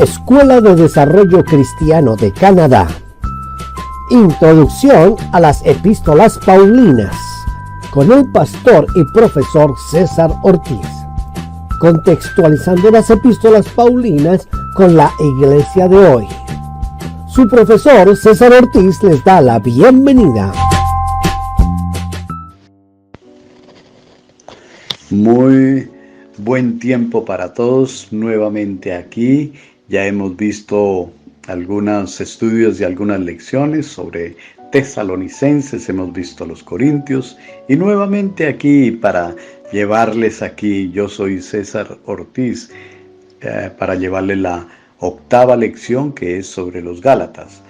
Escuela de Desarrollo Cristiano de Canadá. Introducción a las Epístolas Paulinas, con el pastor y profesor César Ortiz. Contextualizando las Epístolas Paulinas con la Iglesia de hoy. Su profesor César Ortiz les da la bienvenida. Muy buen tiempo para todos nuevamente aquí. Ya hemos visto algunos estudios y algunas lecciones sobre Tesalonicenses, hemos visto los Corintios y nuevamente aquí para llevarles aquí, yo soy César Ortiz, para llevarles la octava lección que es sobre los Gálatas.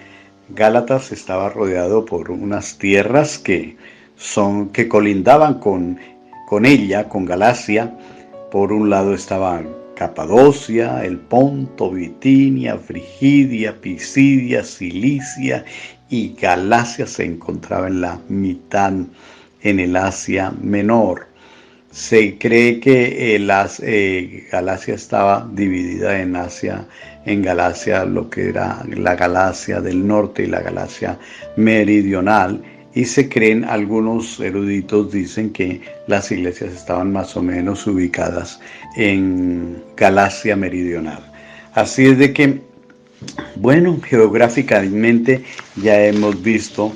Gálatas estaba rodeado por unas tierras que colindaban con ella, con Galacia. Por un lado estaban Capadocia, el Ponto, Bitinia, Frigidia, Pisidia, Cilicia, y Galacia se encontraba en la mitad, en el Asia Menor. Se cree que Galacia estaba dividida en Galacia, lo que era la Galacia del norte y la Galacia meridional. Y se creen, algunos eruditos dicen que las iglesias estaban más o menos ubicadas en Galacia meridional. Así es de que, bueno, geográficamente ya hemos visto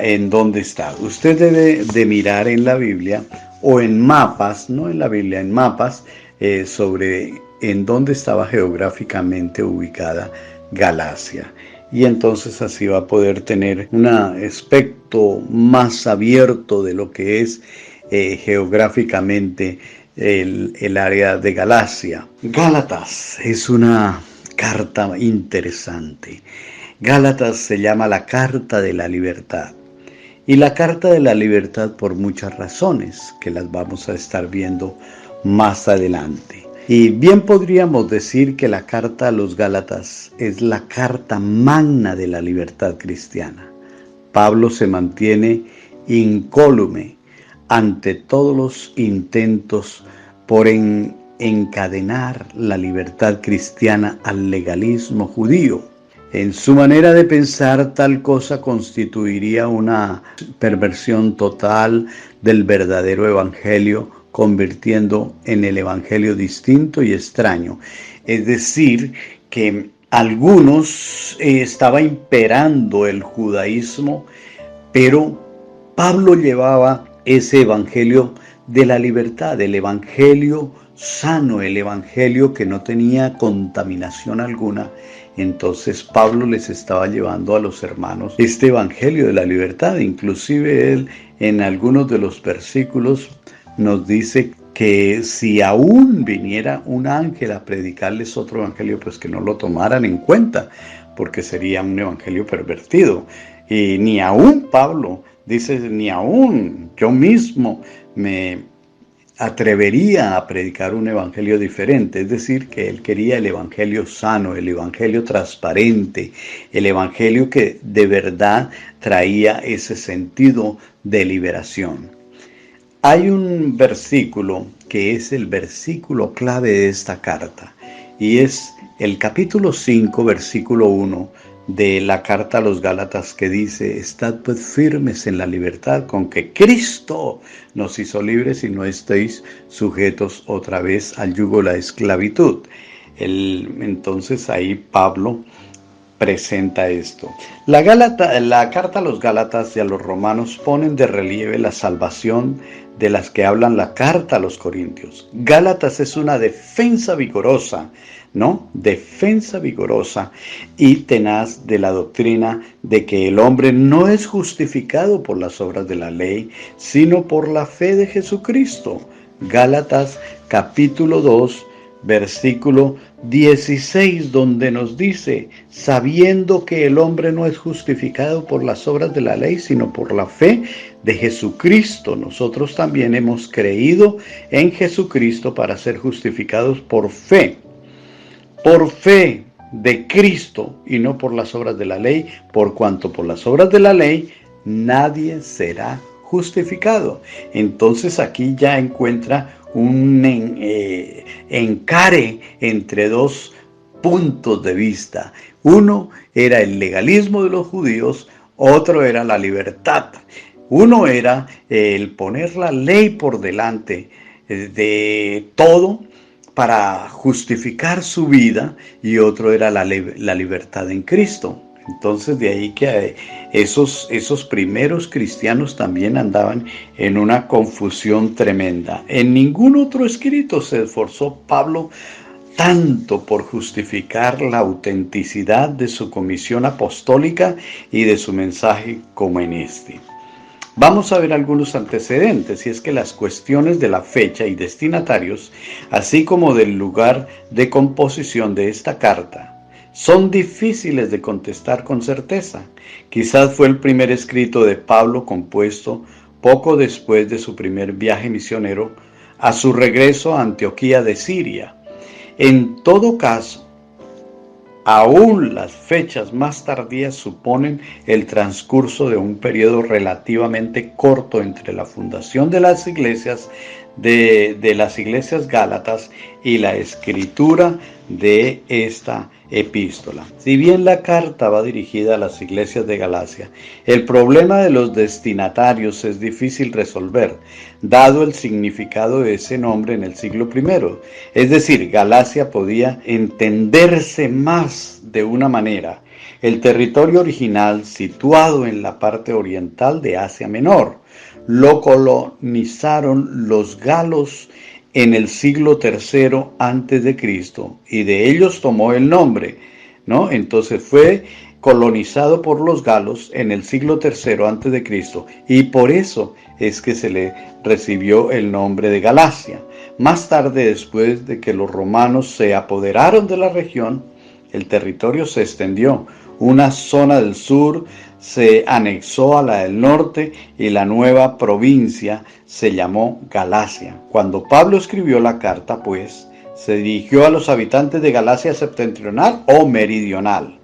en dónde está. Usted debe de mirar en la Biblia o en mapas, no en la Biblia, en mapas, sobre en dónde estaba geográficamente ubicada Galacia. Y entonces así va a poder tener un aspecto más abierto de lo que es geográficamente el área de Galacia. Gálatas es una carta interesante. Gálatas se llama la Carta de la Libertad. Y la Carta de la Libertad por muchas razones que las vamos a estar viendo más adelante. Y bien podríamos decir que la carta a los Gálatas es la carta magna de la libertad cristiana. Pablo se mantiene incólume ante todos los intentos por encadenar la libertad cristiana al legalismo judío. En su manera de pensar, tal cosa constituiría una perversión total del verdadero evangelio, convirtiendo en el evangelio distinto y extraño. Es decir, que algunos estaba imperando el judaísmo, pero Pablo llevaba ese evangelio de la libertad, el evangelio sano, el evangelio que no tenía contaminación alguna. Entonces Pablo les estaba llevando a los hermanos este evangelio de la libertad. Inclusive él en algunos de los versículos nos dice que si aún viniera un ángel a predicarles otro evangelio, pues que no lo tomaran en cuenta, porque sería un evangelio pervertido. Y ni aún Pablo dice, ni aún yo mismo me atrevería a predicar un evangelio diferente. Es decir, que él quería el evangelio sano, el evangelio transparente, el evangelio que de verdad traía ese sentido de liberación. Hay un versículo que es el versículo clave de esta carta y es el capítulo 5, versículo 1 de la carta a los Gálatas, que dice: estad pues firmes en la libertad con que Cristo nos hizo libres y no estéis sujetos otra vez al yugo de la esclavitud. Entonces ahí Pablo presenta esto. La carta a los Gálatas y a los romanos ponen de relieve la salvación de las que hablan la carta a los Corintios. Gálatas es una defensa vigorosa, ¿no? Defensa vigorosa y tenaz de la doctrina de que el hombre no es justificado por las obras de la ley, sino por la fe de Jesucristo. Gálatas capítulo 2, versículo 16, donde nos dice: sabiendo que el hombre no es justificado por las obras de la ley, sino por la fe de Jesucristo. Nosotros también hemos creído en Jesucristo para ser justificados por fe de Cristo y no por las obras de la ley, por cuanto por las obras de la ley nadie será justificado. Entonces aquí ya encuentra un encare entre dos puntos de vista. Uno era el legalismo de los judíos, otro era la libertad. Uno era el poner la ley por delante de todo para justificar su vida, y otro era la libertad en Cristo. Entonces de ahí que esos primeros cristianos también andaban en una confusión tremenda. En ningún otro escrito se esforzó Pablo tanto por justificar la autenticidad de su comisión apostólica y de su mensaje como en este. Vamos a ver algunos antecedentes, y es que las cuestiones de la fecha y destinatarios, así como del lugar de composición de esta carta, son difíciles de contestar con certeza. Quizás fue el primer escrito de Pablo compuesto poco después de su primer viaje misionero a su regreso a Antioquía de Siria. En todo caso, aún las fechas más tardías suponen el transcurso de un periodo relativamente corto entre la fundación de las iglesias de las iglesias gálatas y la escritura de esta epístola. Si bien la carta va dirigida a las iglesias de Galacia, el problema de los destinatarios es difícil resolver, dado el significado de ese nombre en el siglo I. Es decir, Galacia podía entenderse más de una manera. El territorio original, situado en la parte oriental de Asia Menor, lo colonizaron los galos en el siglo III antes de Cristo, y de ellos tomó el nombre, ¿no? Entonces fue colonizado por los galos en el siglo III antes de Cristo, y por eso es que se le recibió el nombre de Galacia. Más tarde, después de que los romanos se apoderaron de la región, el territorio se extendió. Una zona del sur se anexó a la del norte y la nueva provincia se llamó Galacia. Cuando Pablo escribió la carta, pues, se dirigió a los habitantes de Galacia septentrional o meridional.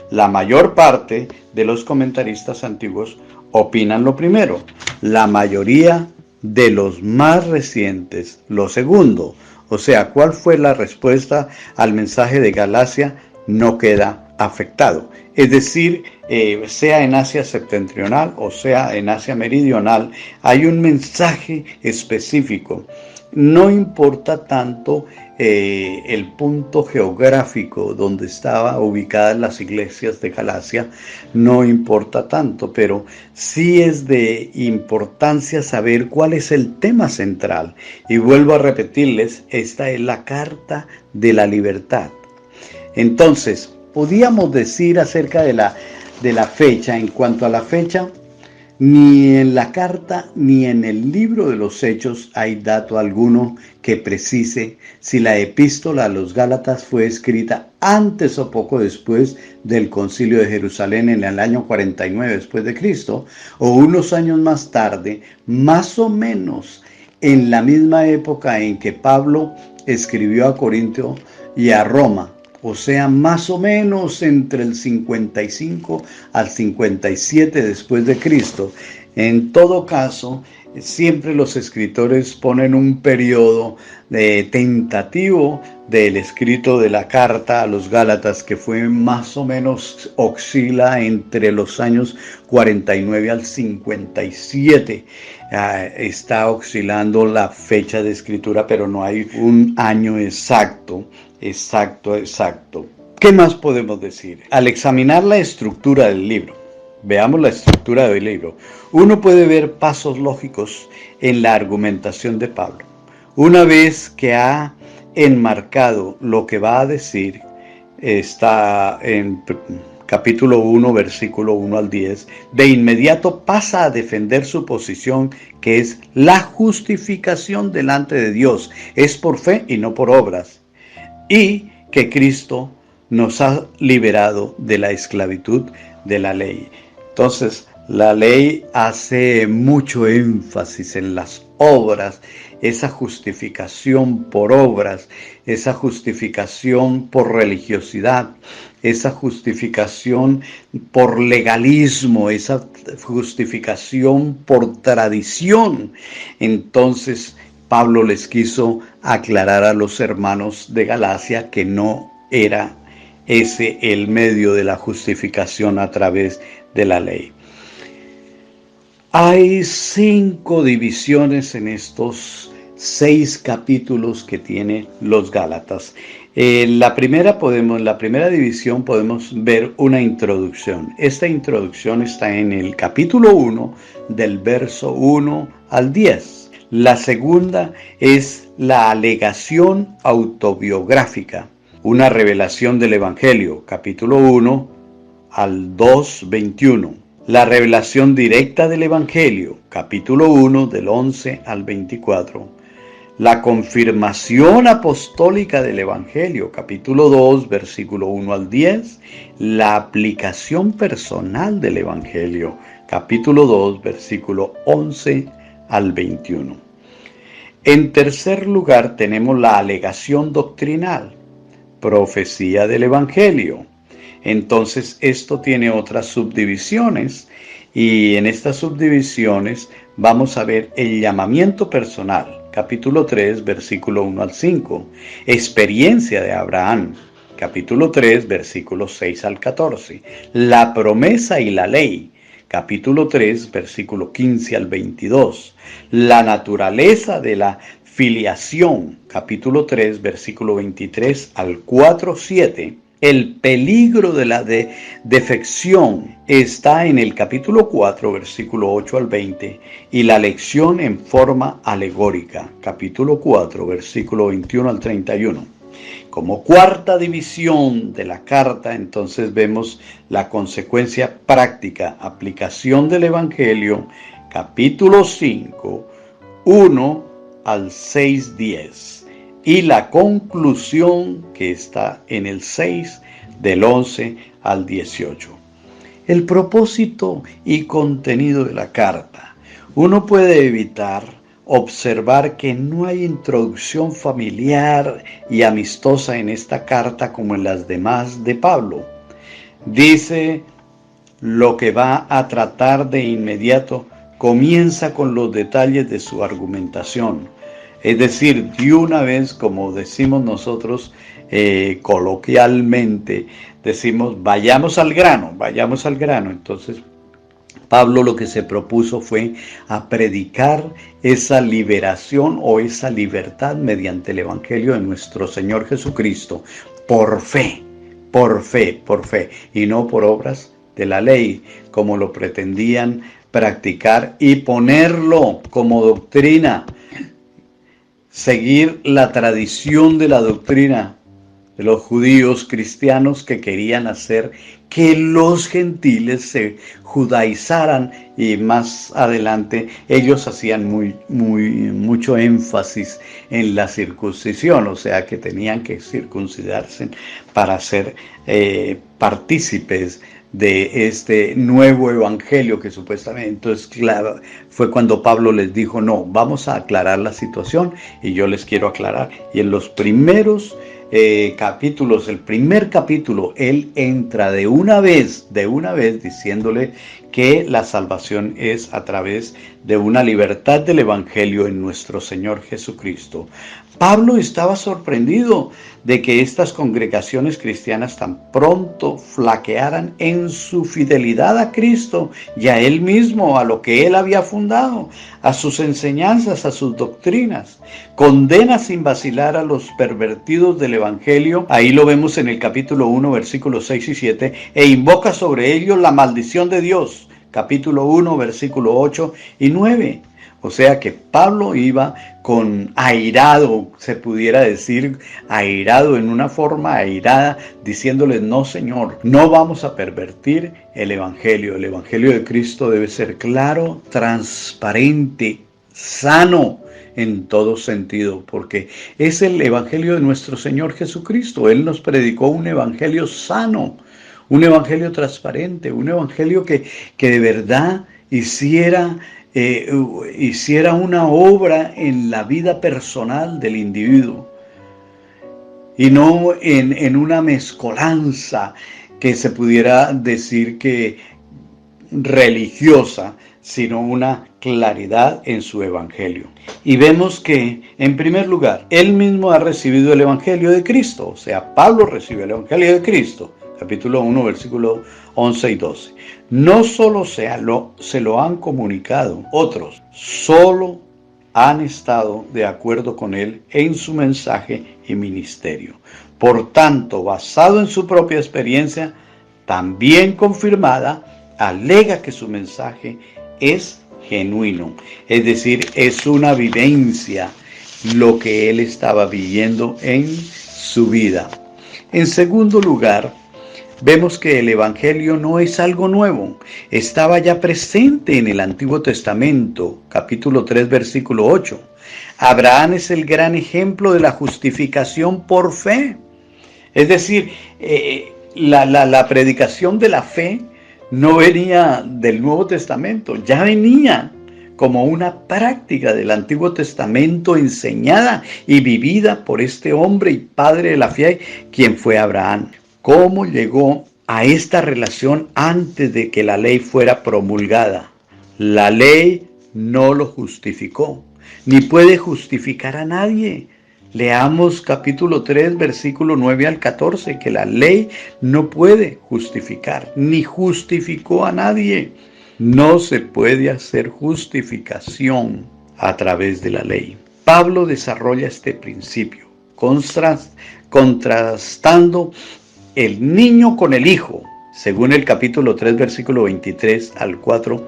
La mayor parte de los comentaristas antiguos opinan lo primero, la mayoría de los más recientes lo segundo. O sea, ¿cuál fue la respuesta al mensaje de Galacia? No queda afectado. Es decir, sea en Asia septentrional o sea en Asia meridional, hay un mensaje específico. No importa tanto el punto geográfico donde estaban ubicadas las iglesias de Galacia, no importa tanto, pero sí es de importancia saber cuál es el tema central. Y vuelvo a repetirles, esta es la carta de la libertad. Entonces, podíamos decir acerca de la fecha, en cuanto a la fecha, ni en la carta ni en el libro de los Hechos hay dato alguno que precise si la epístola a los Gálatas fue escrita antes o poco después del Concilio de Jerusalén en el año 49 después de Cristo, o unos años más tarde, más o menos en la misma época en que Pablo escribió a Corinto y a Roma. O sea, más o menos entre el 55 al 57 después de Cristo. En todo caso, siempre los escritores ponen un periodo tentativo del escrito de la carta a los Gálatas, que fue más o menos, oscila entre los años 49 al 57. Está oscilando la fecha de escritura, pero no hay un año exacto. ¿Qué más podemos decir? Al examinar la estructura del libro, veamos la estructura del libro, uno puede ver pasos lógicos en la argumentación de Pablo. Una vez que ha enmarcado lo que va a decir, está en capítulo 1, versículo 1 al 10, de inmediato pasa a defender su posición, que es la justificación delante de Dios. Es por fe y no por obras. Y que Cristo nos ha liberado de la esclavitud de la ley. Entonces, la ley hace mucho énfasis en las obras, esa justificación por obras, esa justificación por religiosidad, esa justificación por legalismo, esa justificación por tradición. Entonces, Pablo les quiso aclarar a los hermanos de Galacia que no era ese el medio de la justificación a través de la ley. Hay 5 divisiones en estos 6 capítulos que tiene los Gálatas. En la primera división podemos ver una introducción. Esta introducción está en el capítulo 1, del verso 1 al 10. La segunda es la alegación autobiográfica, una revelación del Evangelio, capítulo 1 al 2:21. La revelación directa del Evangelio, capítulo 1 del 11 al 24. La confirmación apostólica del Evangelio, capítulo 2, versículo 1 al 10. La aplicación personal del Evangelio, capítulo 2, versículo 11 al 21. En tercer lugar tenemos la alegación doctrinal, profecía del Evangelio. Entonces esto tiene otras subdivisiones y en estas subdivisiones vamos a ver el llamamiento personal, capítulo 3, versículo 1 al 5, experiencia de Abraham, capítulo 3, versículos 6 al 14, la promesa y la ley, capítulo 3, versículo 15 al 22, la naturaleza de la filiación, capítulo 3, versículo 23 al 4:7, el peligro de la defección está en el capítulo 4, versículo 8 al 20, y la lección en forma alegórica, capítulo 4, versículo 21 al 31. Como cuarta división de la carta, entonces vemos la consecuencia práctica, aplicación del Evangelio, capítulo 5, 1 al 6:10. Y la conclusión que está en el 6, del 11 al 18. El propósito y contenido de la carta. Uno puede evitar observar que no hay introducción familiar y amistosa en esta carta como en las demás de Pablo. Dice lo que va a tratar de inmediato, comienza con los detalles de su argumentación. Es decir, de una vez, como decimos nosotros coloquialmente, decimos vayamos al grano. Entonces, Pablo lo que se propuso fue a predicar esa liberación o esa libertad mediante el Evangelio de nuestro Señor Jesucristo, por fe, y no por obras de la ley, como lo pretendían practicar y ponerlo como doctrina. Seguir la tradición de la doctrina de los judíos cristianos que querían hacer que los gentiles se judaizaran, y más adelante ellos hacían mucho énfasis en la circuncisión, o sea que tenían que circuncidarse para ser partícipes de este nuevo evangelio que supuestamente. Entonces, claro, fue cuando Pablo les dijo, no, vamos a aclarar la situación y yo les quiero aclarar. Y en los primeros capítulos, el primer capítulo, él entra de una vez diciéndole que la salvación es a través de una libertad del evangelio en nuestro Señor Jesucristo. Pablo estaba sorprendido de que estas congregaciones cristianas tan pronto flaquearan en su fidelidad a Cristo y a Él mismo, a lo que Él había fundado, a sus enseñanzas, a sus doctrinas. Condena sin vacilar a los pervertidos del Evangelio, ahí lo vemos en el capítulo 1, versículos 6 y 7, e invoca sobre ellos la maldición de Dios, capítulo 1, versículo 8 y 9. O sea que Pablo iba con airado, se pudiera decir airado, en una forma airada, diciéndoles, no Señor, no vamos a pervertir el Evangelio. El Evangelio de Cristo debe ser claro, transparente, sano en todo sentido, porque es el Evangelio de nuestro Señor Jesucristo. Él nos predicó un Evangelio sano, un Evangelio transparente, un Evangelio que de verdad hiciera una obra en la vida personal del individuo y no en una mezcolanza que se pudiera decir que religiosa, sino una claridad en su evangelio. Y vemos que, en primer lugar, él mismo ha recibido el evangelio de Cristo, o sea, Pablo recibe el evangelio de Cristo, capítulo 1, versículos 11 y 12. No solo se lo han comunicado otros, solo han estado de acuerdo con él en su mensaje y ministerio. Por tanto, basado en su propia experiencia, también confirmada, alega que su mensaje es genuino, es decir, es una vivencia lo que él estaba viviendo en su vida. En segundo lugar, vemos que el evangelio no es algo nuevo, estaba ya presente en el Antiguo Testamento, capítulo 3, versículo 8. Abraham es el gran ejemplo de la justificación por fe. Es decir, la predicación de la fe no venía del Nuevo Testamento, ya venía como una práctica del Antiguo Testamento enseñada y vivida por este hombre y padre de la fe, quien fue Abraham. ¿Cómo llegó a esta relación antes de que la ley fuera promulgada? La ley no lo justificó, ni puede justificar a nadie. Leamos capítulo 3, versículo 9 al 14, que la ley no puede justificar, ni justificó a nadie. No se puede hacer justificación a través de la ley. Pablo desarrolla este principio, contrastando el niño con el hijo, según el capítulo 3, versículo 23 al 4,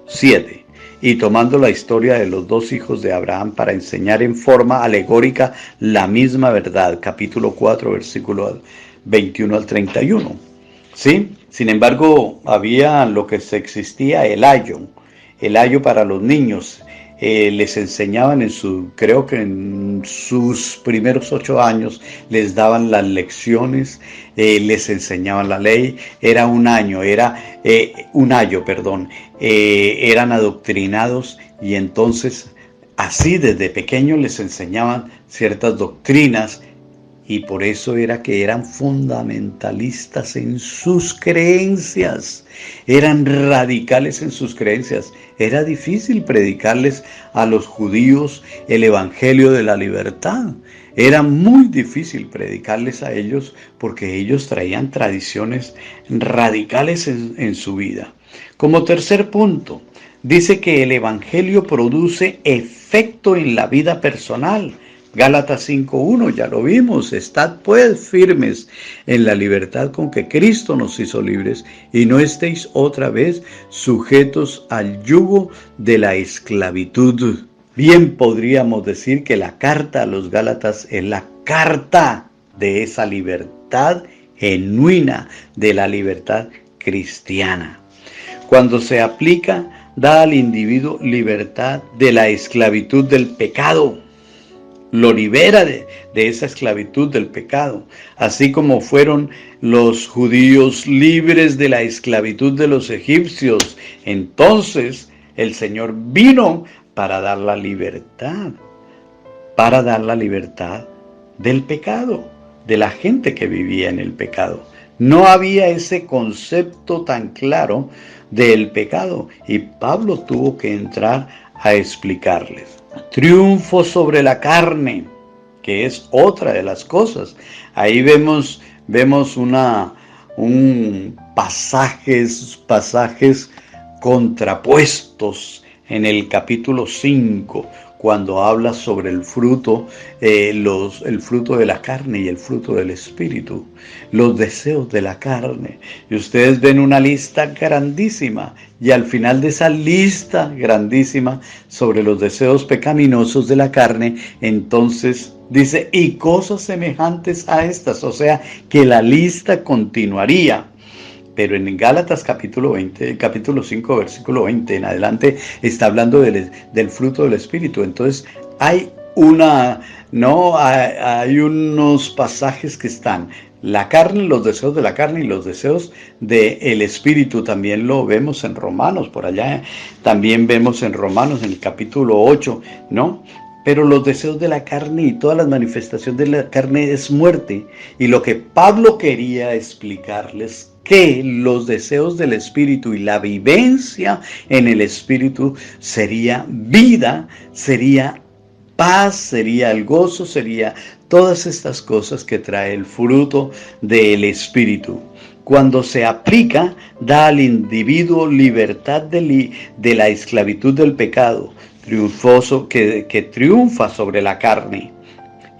7. Y tomando la historia de los dos hijos de Abraham para enseñar en forma alegórica la misma verdad, capítulo 4, versículo 21 al 31. ¿Sí? Sin embargo, había lo que existía, el ayo para los niños. Les enseñaban creo que en sus primeros 8 años les daban las lecciones, les enseñaban la ley. Era un ayo, eran adoctrinados, y entonces así desde pequeños les enseñaban ciertas doctrinas, y por eso era que eran fundamentalistas en sus creencias, eran radicales en sus creencias. Era difícil predicarles a los judíos el evangelio de la libertad. Era muy difícil predicarles a ellos porque ellos traían tradiciones radicales en su vida. Como tercer punto, dice que el evangelio produce efecto en la vida personal. Gálatas 5:1, ya lo vimos. Estad pues firmes en la libertad con que Cristo nos hizo libres, y no estéis otra vez sujetos al yugo de la esclavitud. Bien podríamos decir que la carta a los Gálatas es la carta de esa libertad genuina, de la libertad cristiana. Cuando se aplica, da al individuo libertad de la esclavitud del pecado. Lo libera de esa esclavitud del pecado, así como fueron los judíos libres de la esclavitud de los egipcios. Entonces el Señor vino para dar la libertad del pecado, de la gente que vivía en el pecado. No había ese concepto tan claro del pecado, y Pablo tuvo que entrar a explicarles. Triunfo sobre la carne, que es otra de las cosas. Ahí vemos pasajes contrapuestos en el capítulo 5, cuando habla sobre el fruto, el fruto de la carne y el fruto del espíritu, los deseos de la carne. Y ustedes ven una lista grandísima, y al final de esa lista grandísima sobre los deseos pecaminosos de la carne, entonces dice, y cosas semejantes a estas, o sea, que la lista continuaría. Pero en Gálatas capítulo 5, versículo 20 en adelante, está hablando del fruto del Espíritu. Entonces hay unos pasajes que están la carne, los deseos de la carne y los deseos del Espíritu. También lo vemos en Romanos, por allá también vemos en Romanos en el capítulo 8, ¿no? pero los deseos de la carne y todas las manifestaciones de la carne es muerte. Y lo que Pablo quería explicarles, que los deseos del Espíritu y la vivencia en el Espíritu sería vida, sería paz, sería el gozo, sería todas estas cosas que trae el fruto del Espíritu. Cuando se aplica, da al individuo libertad de la esclavitud del pecado, triunfoso que triunfa sobre la carne,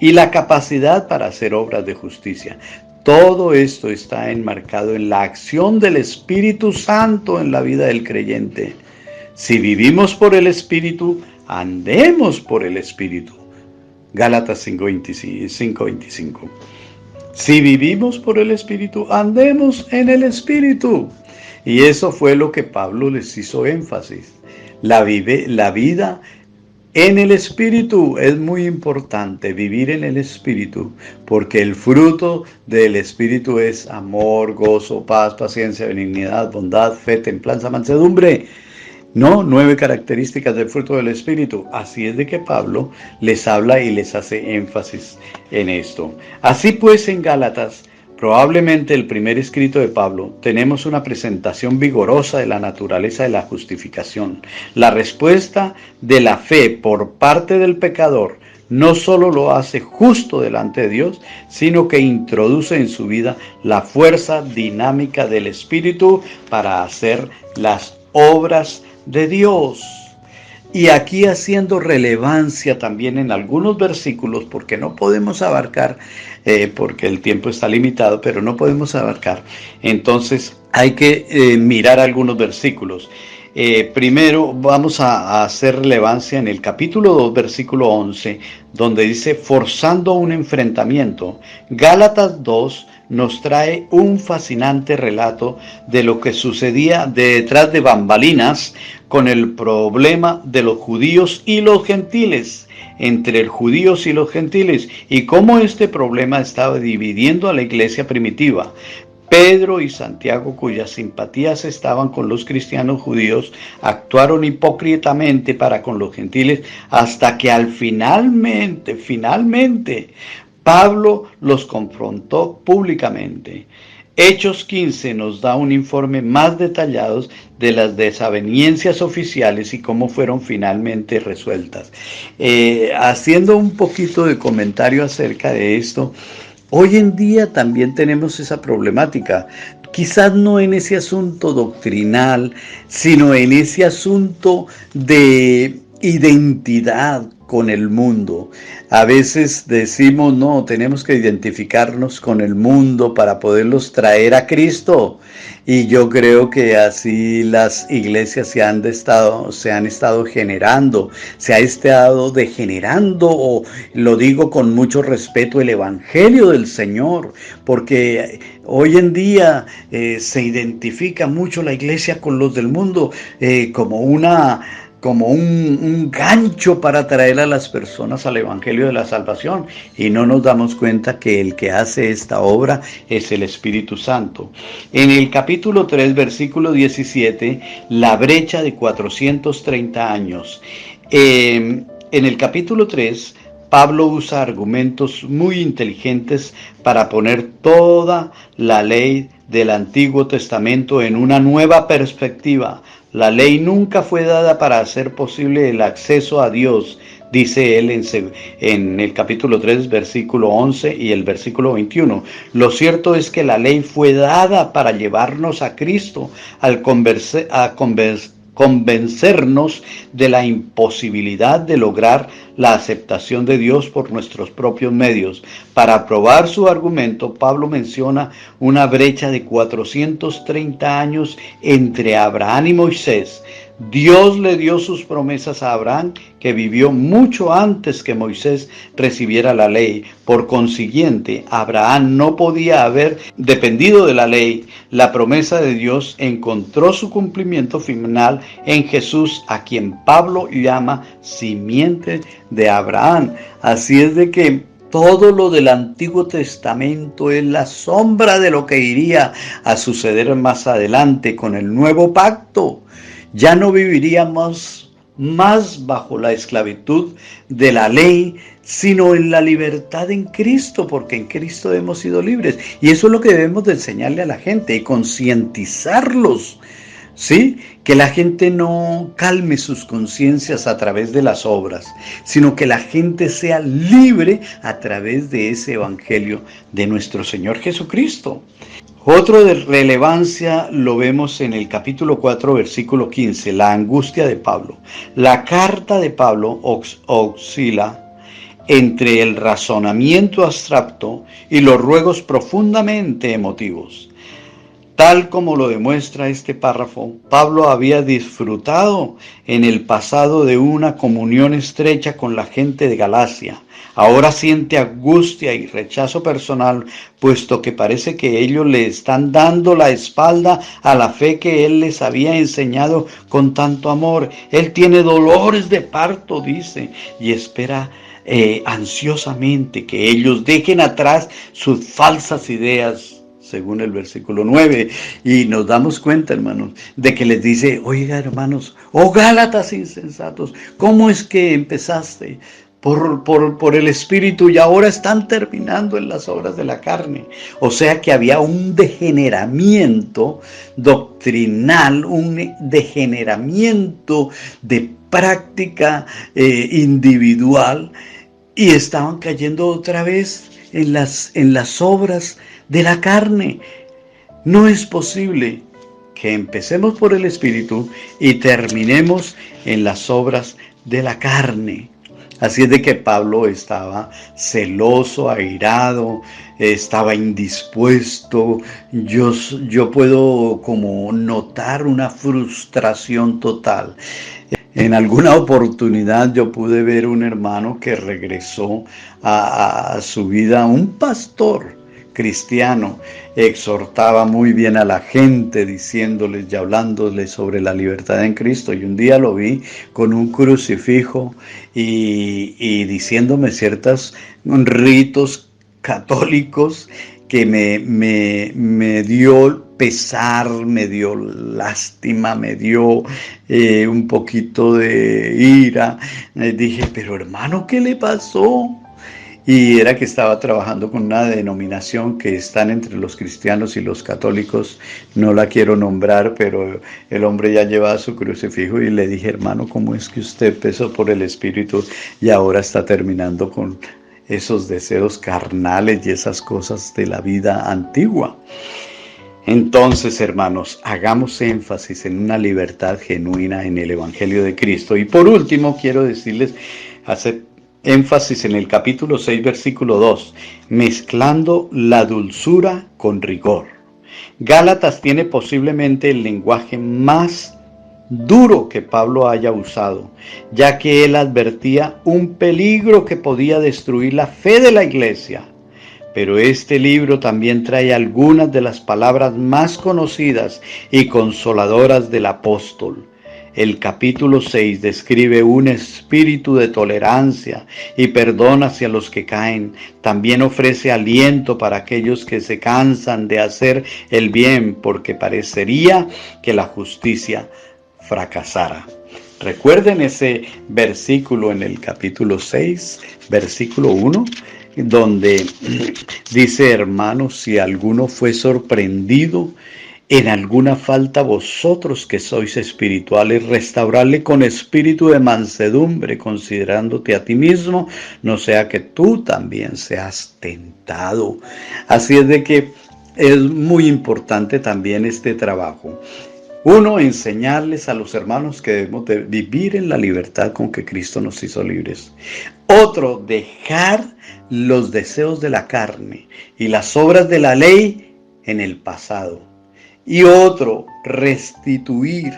y la capacidad para hacer obras de justicia. Todo esto está enmarcado en la acción del Espíritu Santo en la vida del creyente. Si vivimos por el Espíritu, andemos por el Espíritu. Gálatas 5:25. Si vivimos por el Espíritu, andemos en el Espíritu. Y eso fue lo que Pablo les hizo énfasis. La vida en el Espíritu es muy importante, vivir en el Espíritu, porque el fruto del Espíritu es amor, gozo, paz, paciencia, benignidad, bondad, fe, templanza, mansedumbre. No, 9 características del fruto del Espíritu. Así es de que Pablo les habla y les hace énfasis en esto. Así pues, en Gálatas, probablemente el primer escrito de Pablo, tenemos una presentación vigorosa de la naturaleza de la justificación. La respuesta de la fe por parte del pecador no solo lo hace justo delante de Dios, sino que introduce en su vida la fuerza dinámica del Espíritu para hacer las obras de Dios. Y aquí haciendo relevancia también en algunos versículos, porque no podemos abarcar, porque el tiempo está limitado, pero no podemos abarcar. Entonces hay que mirar algunos versículos. Primero vamos a hacer relevancia en el capítulo 2, versículo 11, donde dice, forzando un enfrentamiento. Gálatas 2 nos trae un fascinante relato de lo que sucedía detrás de bambalinas con el problema de los judíos y los gentiles, entre los judíos y los gentiles, y cómo este problema estaba dividiendo a la iglesia primitiva. Pedro y Santiago, cuyas simpatías estaban con los cristianos judíos, actuaron hipócritamente para con los gentiles, hasta que finalmente, Pablo los confrontó públicamente. Hechos 15 nos da un informe más detallado de las desavenencias oficiales y cómo fueron finalmente resueltas. Haciendo un poquito de comentario acerca de esto, hoy en día también tenemos esa problemática, quizás no en ese asunto doctrinal, sino en ese asunto de identidad con el mundo. A veces decimos, no, tenemos que identificarnos con el mundo para poderlos traer a Cristo. Y yo creo que así las iglesias se han estado generando, se ha estado degenerando, o lo digo con mucho respeto, el evangelio del Señor, porque hoy en día se identifica mucho la iglesia con los del mundo como un gancho para traer a las personas al evangelio de la salvación, y no nos damos cuenta que el que hace esta obra es el Espíritu Santo. En el capítulo 3, versículo 17, la brecha de 430 años. En el capítulo 3, Pablo usa argumentos muy inteligentes para poner toda la ley del Antiguo Testamento en una nueva perspectiva. La ley nunca fue dada para hacer posible el acceso a Dios, dice él en el capítulo 3, versículo 11 y el versículo 21. Lo cierto es que la ley fue dada para llevarnos a Cristo, al convencernos de la imposibilidad de lograr la aceptación de Dios por nuestros propios medios. Para probar su argumento, Pablo menciona una brecha de 430 años entre Abraham y Moisés. Dios le dio sus promesas a Abraham, que vivió mucho antes que Moisés recibiera la ley. Por consiguiente, Abraham no podía haber dependido de la ley. La promesa de Dios encontró su cumplimiento final en Jesús, a quien Pablo llama simiente de Abraham. Así es de que todo lo del Antiguo Testamento es la sombra de lo que iría a suceder más adelante con el nuevo pacto. Ya no viviríamos más bajo la esclavitud de la ley, sino en la libertad en Cristo, porque en Cristo hemos sido libres. Y eso es lo que debemos de enseñarle a la gente y concientizarlos, ¿sí? Que la gente no calme sus conciencias a través de las obras, sino que la gente sea libre a través de ese evangelio de nuestro Señor Jesucristo. Otro de relevancia lo vemos en el capítulo 4, versículo 15, la angustia de Pablo. La carta de Pablo oscila entre el razonamiento abstracto y los ruegos profundamente emotivos. Tal como lo demuestra este párrafo, Pablo había disfrutado en el pasado de una comunión estrecha con la gente de Galacia. Ahora siente angustia y rechazo personal, puesto que parece que ellos le están dando la espalda a la fe que él les había enseñado con tanto amor. Él tiene dolores de parto, dice, y espera ansiosamente que ellos dejen atrás sus falsas ideas, según el versículo 9, y nos damos cuenta, hermanos, de que les dice: oiga, hermanos, oh Gálatas insensatos, ¿cómo es que empezaste por el Espíritu y ahora están terminando en las obras de la carne? O sea que había un degeneramiento doctrinal, un degeneramiento de práctica individual, y estaban cayendo otra vez en las obras de la carne. No es posible que empecemos por el Espíritu y terminemos en las obras de la carne. Así es de que Pablo estaba celoso, airado, estaba indispuesto. Yo puedo como notar una frustración total. En alguna oportunidad yo pude ver un hermano que regresó a su vida, un pastor cristiano, exhortaba muy bien a la gente, diciéndoles y hablándoles sobre la libertad en Cristo. Y un día lo vi con un crucifijo y diciéndome ciertos ritos católicos que me dio pesar, me dio lástima, me dio un poquito de ira. Dije: pero hermano, ¿qué le pasó? Y era que estaba trabajando con una denominación que están entre los cristianos y los católicos. No la quiero nombrar, pero el hombre ya llevaba su crucifijo y le dije: hermano, ¿cómo es que usted empezó por el Espíritu y ahora está terminando con esos deseos carnales y esas cosas de la vida antigua? Entonces, hermanos, hagamos énfasis en una libertad genuina en el Evangelio de Cristo. Y por último, quiero decirles, hacer énfasis en el capítulo 6, versículo 2, mezclando la dulzura con rigor. Gálatas tiene posiblemente el lenguaje más duro que Pablo haya usado, ya que él advertía un peligro que podía destruir la fe de la iglesia. Pero este libro también trae algunas de las palabras más conocidas y consoladoras del apóstol. El capítulo 6 describe un espíritu de tolerancia y perdón hacia los que caen. También ofrece aliento para aquellos que se cansan de hacer el bien, porque parecería que la justicia fracasara. Recuerden ese versículo en el capítulo 6, versículo 1, donde dice: hermanos, si alguno fue sorprendido en alguna falta, vosotros que sois espirituales, restaurarle con espíritu de mansedumbre, considerándote a ti mismo, no sea que tú también seas tentado. Así es de que es muy importante también este trabajo. Uno, enseñarles a los hermanos que debemos de vivir en la libertad con que Cristo nos hizo libres. Otro, dejar los deseos de la carne y las obras de la ley en el pasado. Y otro, restituir,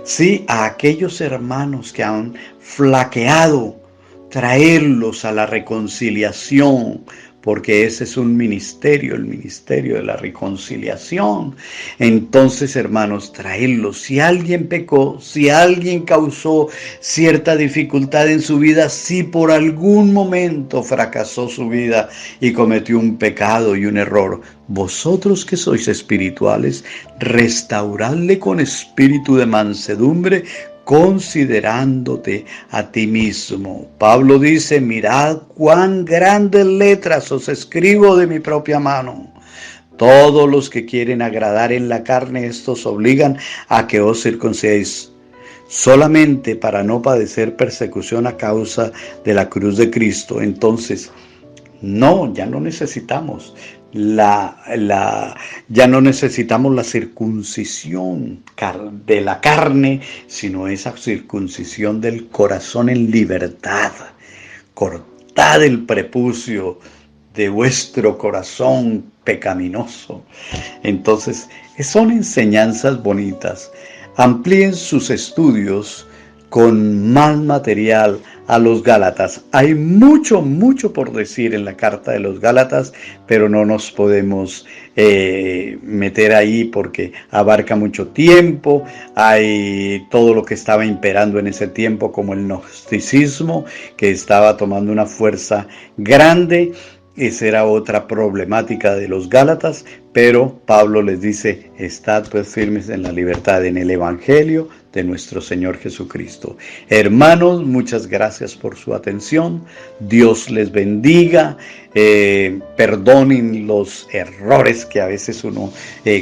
sí, a aquellos hermanos que han flaqueado, traerlos a la reconciliación, porque ese es un ministerio, el ministerio de la reconciliación. Entonces, hermanos, traerlos. Si alguien pecó, si alguien causó cierta dificultad en su vida, si por algún momento fracasó su vida y cometió un pecado y un error, vosotros que sois espirituales, restauradle con espíritu de mansedumbre, considerándote a ti mismo. Pablo dice, mirad cuán grandes letras os escribo de mi propia mano. Todos los que quieren agradar en la carne, estos obligan a que os circuncidéis, solamente para no padecer persecución a causa de la cruz de Cristo. Entonces, no, ya no necesitamos ya no necesitamos la circuncisión de la carne, sino esa circuncisión del corazón en libertad. Cortad el prepucio de vuestro corazón pecaminoso. Entonces, son enseñanzas bonitas. Amplíen sus estudios con más material a los Gálatas. Hay mucho por decir en la carta de los Gálatas, pero no nos podemos meter ahí porque abarca mucho tiempo. Hay todo lo que estaba imperando en ese tiempo, como el gnosticismo, que estaba tomando una fuerza grande. Esa era otra problemática de los Gálatas, pero Pablo les dice, estad pues firmes en la libertad, en el Evangelio de nuestro Señor Jesucristo. Hermanos, muchas gracias por su atención. Dios les bendiga. Perdonen los errores que a veces uno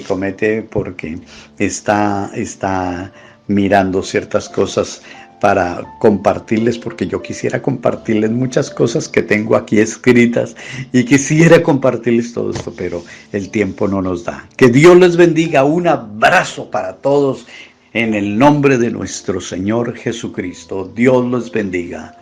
comete porque está mirando ciertas cosas para compartirles, porque yo quisiera compartirles muchas cosas que tengo aquí escritas y quisiera compartirles todo esto, pero el tiempo no nos da. Que Dios les bendiga. Un abrazo para todos en el nombre de nuestro Señor Jesucristo. Dios los bendiga.